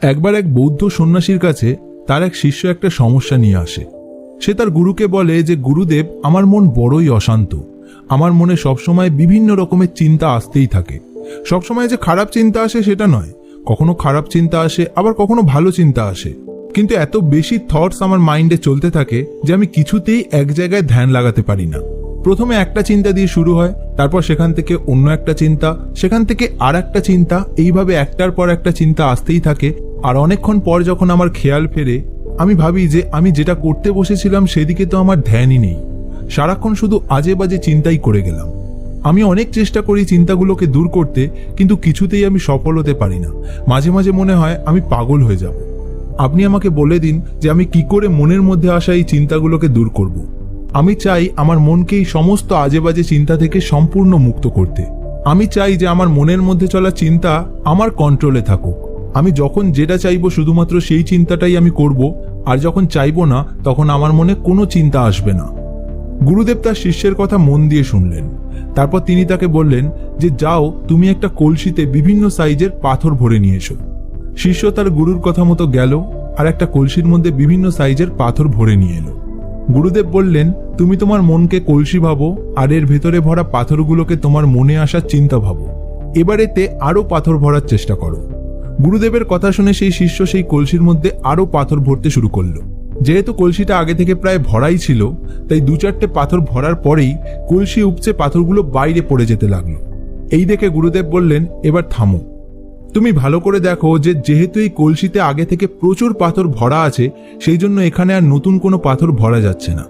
একবার এক বৌদ্ধ সন্ন্যাসীর কাছে তার এক শিষ্য একটা সমস্যা নিয়ে আসে। সে তার গুরুকে বলে যে, গুরুদেব, আমার মন বড়ই অশান্ত। আমার মনে সবসময় বিভিন্ন রকমের চিন্তা আসতেই থাকে। সবসময় যে খারাপ চিন্তা আসে সেটা নয়, কখনো খারাপ চিন্তা আসে, আবার কখনো ভালো চিন্তা আসে। কিন্তু এত বেশি থটস আমার মাইন্ডে চলতে থাকে যে আমি কিছুতেই এক জায়গায় ধ্যান লাগাতে পারি না। প্রথমে একটা চিন্তা দিয়ে শুরু হয়, তারপর সেখান থেকে অন্য একটা চিন্তা, সেখান থেকে আর একটা চিন্তা, এইভাবে একটার পর একটা চিন্তা আসতেই থাকে। আর অনেকক্ষণ পর যখন আমার খেয়াল ফেরে, আমি ভাবি যে আমি যেটা করতে বসেছিলাম সেদিকে তো আমার ধ্যানই নেই, সারাক্ষণ শুধু আজে বাজে চিন্তাই করে গেলাম। আমি অনেক চেষ্টা করি চিন্তাগুলোকে দূর করতে, কিন্তু কিছুতেই আমি সফল হতে পারি না। মাঝে মাঝে মনে হয় আমি পাগল হয়ে যাব। আপনি আমাকে বলে দিন যে আমি কি করে মনের মধ্যে আসা এই চিন্তাগুলোকে দূর করব। আমি চাই আমার মনকে এই সমস্ত আজে বাজে চিন্তা থেকে সম্পূর্ণ মুক্ত করতে। আমি চাই যে আমার মনের মধ্যে চলা চিন্তা আমার কন্ট্রোলে থাকুক। আমি যখন যেটা চাইবো শুধুমাত্র সেই চিন্তাটাই আমি করব, আর যখন চাইবো না তখন আমার মনে কোনো চিন্তা আসবে না। গুরুদেব তার শিষ্যের কথা মন দিয়ে শুনলেন। তারপর তিনি তাকে বললেন যে, যাও, তুমি একটা কলসিতে বিভিন্ন সাইজের পাথর ভরে নিয়ে এসো। শিষ্য তার গুরুর কথা মতো গেল আর একটা কলসির মধ্যে বিভিন্ন সাইজের পাথর ভরে নিয়ে এলো। গুরুদেব বললেন, তুমি তোমার মনকে কলসি ভাবো আর এর ভেতরে ভরা পাথরগুলোকে তোমার মনে আসার চিন্তা ভাবো। এবার এতে আরো পাথর ভরার চেষ্টা করো। গুরুদেবের কথা শুনে সেই শিষ্য সেই কলসির মধ্যে আরো পাথর ভরতে শুরু করলো। যেহেতু কলসিটা আগে থেকে প্রায় ভরাই ছিল, তাই 2-4টে পাথর ভরার পরেই কলসি উপচে পাথরগুলো বাইরে পড়ে যেতে লাগলো। এই দেখে গুরুদেব বললেন, এবার থামো। তুমি ভালো করে দেখো যে যেহেতু এই কলসিতে আগে থেকে প্রচুর পাথর ভরা আছে, সেই জন্য এখানে আর নতুন কোনো পাথর ভরা যাচ্ছে না।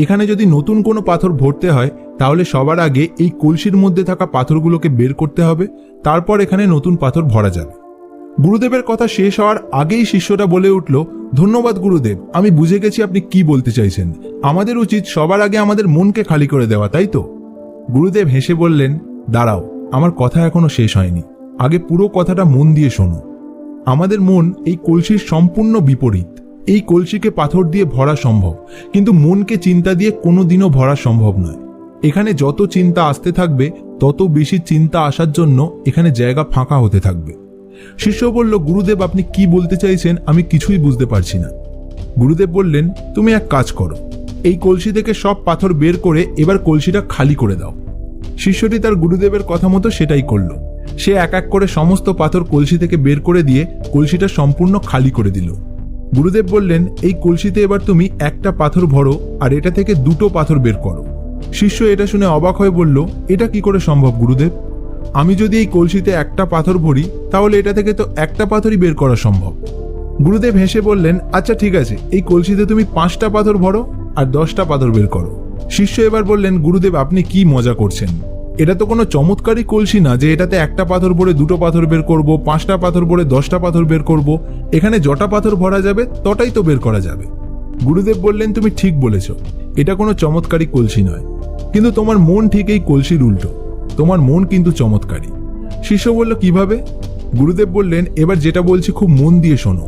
এখানে যদি নতুন কোনো পাথর ভরতে হয়, তাহলে সবার আগে এই কলসির মধ্যে থাকা পাথরগুলোকে বের করতে হবে, তারপর এখানে নতুন পাথর ভরা যাবে। গুরুদেবের কথা শেষ হওয়ার আগেই শিষ্যটা বলে উঠল, ধন্যবাদ গুরুদেব, আমি বুঝে গেছি আপনি কি বলতে চাইছেন। আমাদের উচিত সবার আগে আমাদের মনকে খালি করে দেওয়া, তাই তো? গুরুদেব হেসে বললেন, দাঁড়াও, আমার কথা এখনো শেষ হয়নি। আগে পুরো কথাটা মন দিয়ে শোনো। আমাদের মন এই কলসির সম্পূর্ণ বিপরীত। এই কলসিকে পাথর দিয়ে ভরা সম্ভব, কিন্তু মনকে চিন্তা দিয়ে কোনোদিনও ভরা সম্ভব নয়। এখানে যত চিন্তা আসতে থাকবে, তত বেশি চিন্তা আসার জন্য এখানে জায়গা ফাঁকা হতে থাকবে। শিষ্য বলল, গুরুদেব, আপনি কি বলতে চাইছেন আমি কিছুই বুঝতে পারছি না। গুরুদেব বললেন, তুমি এক কাজ করো, এই কলসি থেকে সব পাথর বের করে এবার কলসিটা খালি করে দাও। শিষ্যটি তার গুরুদেবের কথা মতো সেটাই করলো। সে এক এক করে সমস্ত পাথর কলসি থেকে বের করে দিয়ে কলসিটা সম্পূর্ণ খালি করে দিল। গুরুদেব বললেন, এই কলসিতে এবার তুমি একটা পাথর ভরো আর এটা থেকে 2টো পাথর বের করো। শিষ্য এটা শুনে অবাক হয়ে বলল, এটা কি করে সম্ভব গুরুদেব? আমি যদি এই কলসিতে একটা পাথর ভরি, তাহলে এটা থেকে তো একটা পাথরই বের করা সম্ভব। গুরুদেব হেসে বললেন, আচ্ছা ঠিক আছে, এই কলসিতে তুমি 5টা পাথর ভরো আর 10টা পাথর বের করো। শিষ্য এবার বললেন, গুরুদেব, আপনি কি মজা করছেন? এটা তো কোনো চমৎকারী কলসি না যে এটাতে একটা পাথর ভরে 2টো পাথর বের করব, 5টা পাথর ভরে 10টা পাথর বের করব। এখানে যটা পাথর ভরা যাবে তটাই তো বের করা যাবে। গুরুদেব বললেন, তুমি ঠিক বলেছ, এটা কোনো চমৎকারী কলসি নয়, কিন্তু তোমার মন ঠিক এই কলসির উল্টো। তোমার মন কিন্তু চমৎকারী। শিষ্য বলল, কিভাবে? গুরুদেব বললেন, এবার যেটা বলছি খুব মন দিয়ে শোনো।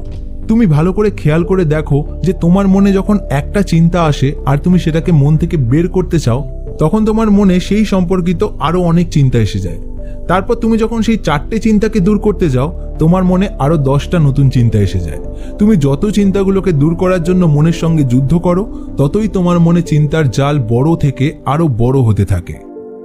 তুমি ভালো করে খেয়াল করে দেখো যে তোমার মনে যখন একটা চিন্তা আসে আর তুমি সেটাকে মন থেকে বের করতে চাও, তখন তোমার মনে সেই সম্পর্কিত আরো অনেক চিন্তা এসে যায়। তারপর তুমি যখন সেই 4টে চিন্তাকে দূর করতে যাও, তোমার মনে আরো 10টা নতুন চিন্তা এসে যায়। তুমি যত চিন্তাগুলোকে দূর করার জন্য মনের সঙ্গে যুদ্ধ করো, ততই তোমার মনে চিন্তার জাল বড় থেকে আরো বড় হতে থাকে।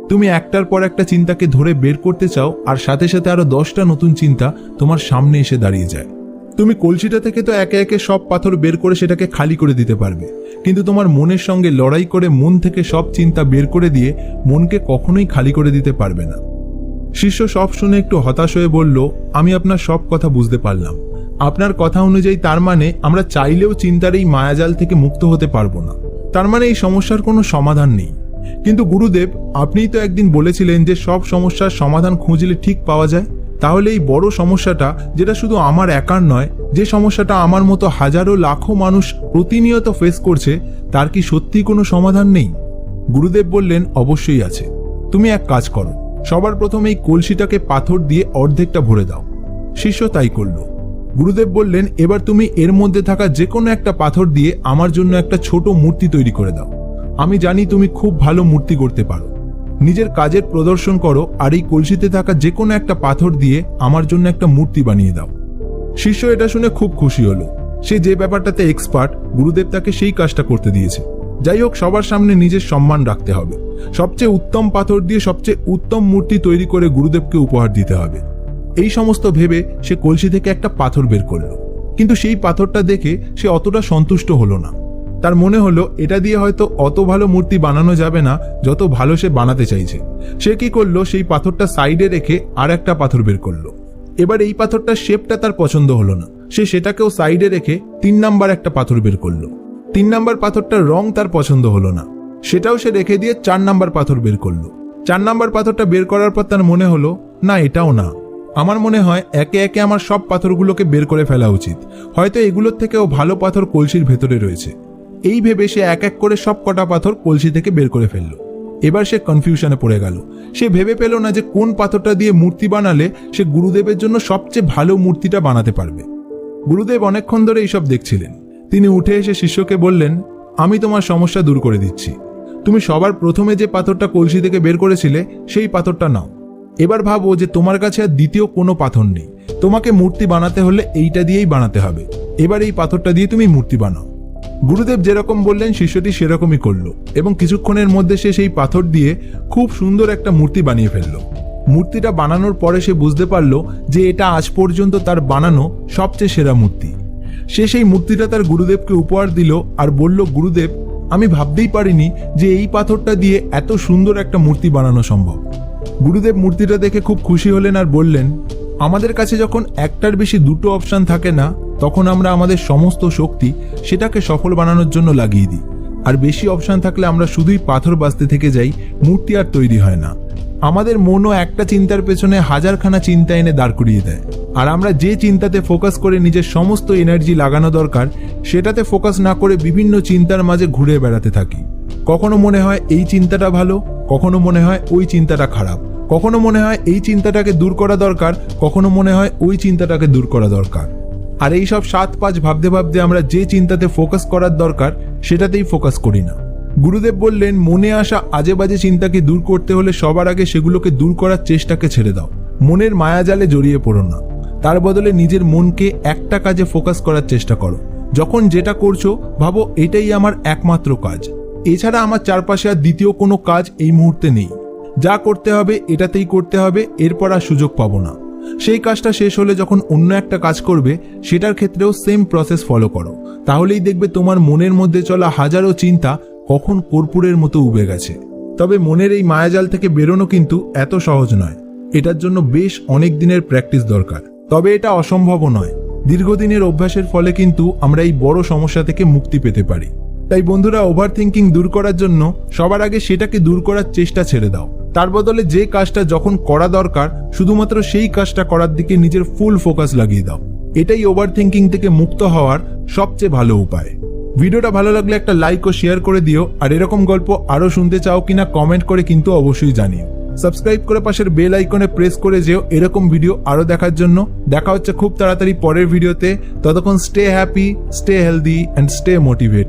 তুমি একটার পর একটা চিন্তাকে ধরে বের করতে চাও, আর সাথে সাথে আরো 10টা নতুন চিন্তা তোমার সামনে এসে দাঁড়িয়ে যায়। তুমি কলসিটা থেকে তো একে একে সব পাথর বের করে সেটাকে খালি করে দিতে পারবে, কিন্তু তোমার মনের সঙ্গে লড়াই করে মন থেকে সব চিন্তা বের করে দিয়ে মনকে কখনোই খালি করে দিতে পারবে না। শিষ্য সব শুনে একটু হতাশ হয়ে বলল, আমি আপনার সব কথা বুঝতে পারলাম। আপনার কথা অনুযায়ী তার মানে আমরা চাইলেও চিন্তার এই মায়াজাল থেকে মুক্ত হতে পারবো না। তার মানে এই সমস্যার কোনো সমাধান নেই। কিন্তু গুরুদেব, আপনিই তো একদিন বলেছিলেন যে সব সমস্যার সমাধান খুঁজলে ঠিক পাওয়া যায়। তাহলে এই বড় সমস্যাটা, যেটা শুধু আমার একার নয়, যে সমস্যাটা আমার মতো হাজারো লাখো মানুষ প্রতিনিয়ত ফেস করছে, তার কি সত্যি কোনো সমাধান নেই? গুরুদেব বললেন, অবশ্যই আছে। তুমি এক কাজ করো, সবার প্রথমে এই কলসিটাকে পাথর দিয়ে অর্ধেকটা ভরে দাও। শিষ্য তাই করল। গুরুদেব বললেন, এবার তুমি এর মধ্যে থাকা যে কোনো একটা পাথর দিয়ে আমার জন্য একটা ছোট মূর্তি তৈরি করে দাও। আমি জানি তুমি খুব ভালো মূর্তি করতে পারো। নিজের কাজের প্রদর্শন করো আর এই কলসিতে থাকা যে কোনো একটা পাথর দিয়ে আমার জন্য একটা মূর্তি বানিয়ে দাও। শিষ্য এটা শুনে খুব খুশি হলো। সে যে ব্যাপারটাতে এক্সপার্ট, গুরুদেব তাকে সেই কাজটা করতে দিয়েছে। যাই হোক, সবার সামনে নিজের সম্মান রাখতে হবে। সবচেয়ে উত্তম পাথর দিয়ে সবচেয়ে উত্তম মূর্তি তৈরি করে গুরুদেবকে উপহার দিতে হবে। এই সমস্ত ভেবে সে কলসি থেকে একটা পাথর বের করলো। কিন্তু সেই পাথরটা দেখে সে অতটা সন্তুষ্ট হলো না। তার মনে হলো এটা দিয়ে হয়তো অত ভালো মূর্তি বানানো যাবে না যত ভালো সে বানাতে চাইছে। সে কি করলো, সেই পাথরটা সাইডে রেখে আর একটা পাথর বের করলো। এবার এই পাথরটার শেপটা তার পছন্দ হলো না। সে সেটাকেও সাইডে রেখে 3 নাম্বার একটা পাথর বের করলো। 3 নাম্বার পাথরটার রং তার পছন্দ হলো না। সেটাও সে রেখে দিয়ে 4 নাম্বার পাথর বের করলো। 4 নাম্বার পাথরটা বের করার পর তার মনে হলো, না, এটাও না। আমার মনে হয় একে একে আমার সব পাথরগুলোকে বের করে ফেলা উচিত। হয়তো এগুলোর থেকেও ভালো পাথর কলসির ভেতরে রয়েছে। এই ভেবে সে এক এক করে সব কটা পাথর কলসি থেকে বের করে ফেললো। এবার সে কনফিউশনে পড়ে গেল। সে ভেবে পেল না যে কোন পাথরটা দিয়ে মূর্তি বানালে সে গুরুদেবের জন্য সবচেয়ে ভালো মূর্তিটা বানাতে পারবে। গুরুদেব অনেকক্ষণ ধরে এইসব দেখছিলেন। তিনি উঠে এসে শিষ্যকে বললেন, আমি তোমার সমস্যা দূর করে দিচ্ছি। তুমি সবার প্রথমে যে পাথরটা কলসি থেকে বের করেছিলে সেই পাথরটা নাও। এবার ভাবো যে তোমার কাছে আর দ্বিতীয় কোনো পাথর নেই। তোমাকে মূর্তি বানাতে হলে এইটা দিয়েই বানাতে হবে। এবার এই পাথরটা দিয়ে তুমি মূর্তি বানাও। গুরুদেব যেরকম বললেন শিষ্যটি সেরকমই করলো এবং কিছুক্ষণের মধ্যে সে সেই পাথর দিয়ে খুব সুন্দর একটা মূর্তি বানিয়ে ফেললো। মূর্তিটা বানানোর পরে সে বুঝতে পারলো যে এটা আজ পর্যন্ত তার বানানো সবচেয়ে সেরা মূর্তি। সে সেই মূর্তিটা তার গুরুদেবকে উপহার দিল আর বলল, গুরুদেব, আমি ভাবতেই পারিনি যে এই পাথরটা দিয়ে এত সুন্দর একটা মূর্তি বানানো সম্ভব। গুরুদেব মূর্তিটা দেখে খুব খুশি হলেন আর বললেন, আমাদের কাছে যখন একটার বেশি দুটো অপশন থাকে না, তখন আমরা আমাদের সমস্ত শক্তি সেটাকে সফল বানানোর জন্য লাগিয়ে দিই। আর বেশি অপশন থাকলে আমরা শুধুই পাথর বাঁচতে থেকে যাই, মূর্তি আর তৈরি হয় না। আমাদের মনও একটা চিন্তার পেছনে হাজারখানা চিন্তা এনে দাঁড় করিয়ে দেয়। আর আমরা যে চিন্তাতে ফোকাস করে নিজের সমস্ত এনার্জি লাগানো দরকার সেটাতে ফোকাস না করে বিভিন্ন চিন্তার মাঝে ঘুরে বেড়াতে থাকি। কখনো মনে হয় এই চিন্তাটা ভালো, কখনো মনে হয় ওই চিন্তাটা খারাপ, কখনো মনে হয় এই চিন্তাটাকে দূর করা দরকার, কখনো মনে হয় ওই চিন্তাটাকে দূর করা দরকার। আর এই সব 7-5 ভাবতে ভাবতে আমরা যে চিন্তাতে ফোকাস করার দরকার সেটাতেই ফোকাস করি না। গুরুদেব বললেন, মনে আসা আজে বাজে চিন্তাকে দূর করতে হলে সবার আগে সেগুলোকে দূর করার চেষ্টাকে ছেড়ে দাও। মনের মায়াজালে জড়িয়ে পড়ো না। তার বদলে নিজের মনকে একটা কাজে ফোকাস করার চেষ্টা করো। যখন যেটা করছো ভাবো এটাই আমার একমাত্র কাজ। এছাড়া আমার চারপাশে আর দ্বিতীয় কোনো কাজ এই মুহূর্তে নেই। যা করতে হবে এটাতেই করতে হবে, এরপর আর সুযোগ পাবো না। সেই কাজটা শেষ হলে যখন অন্য একটা কাজ করবে সেটার ক্ষেত্রেও সেম প্রসেস ফলো করো। তাহলেই দেখবে তোমার মনের মধ্যে চলা হাজারো চিন্তা কখন কর্পূরের মতো উবে গেছে। তবে মনের এই মায়াজাল থেকে বেরোনো কিন্তু এত সহজ নয়। এটার জন্য বেশ অনেক দিনের প্র্যাকটিস দরকার। তবে এটা অসম্ভবও নয়। দীর্ঘদিনের অভ্যাসের ফলে কিন্তু আমরা এই বড় সমস্যা থেকে মুক্তি পেতে পারি। তাই বন্ধুরা, ওভার থিঙ্কিং দূর করার জন্য সবার আগে সেটাকে দূর করার চেষ্টা ছেড়ে দাও। তার বদলে যে কাজটা যখন করা দরকার শুধুমাত্র সেই কাজটা করার দিকে নিজের ফুল ফোকাস লাগিয়ে দাও। এটাই ওভার থিঙ্কিং থেকে মুক্ত হওয়ার সবচেয়ে ভালো উপায়। ভিডিওটা ভালো লাগলে একটা লাইক ও শেয়ার করে দিও। আর এরকম গল্প আরো শুনতে চাও কিনা কমেন্ট করে কিন্তু অবশ্যই জানিও। সাবস্ক্রাইব করে পাশের বেল আইকনে প্রেস করে যেও এরকম ভিডিও আরো দেখার জন্য। দেখা হচ্ছে খুব তাড়াতাড়ি পরের ভিডিওতে। ততক্ষণ stay happy, stay healthy and stay motivated.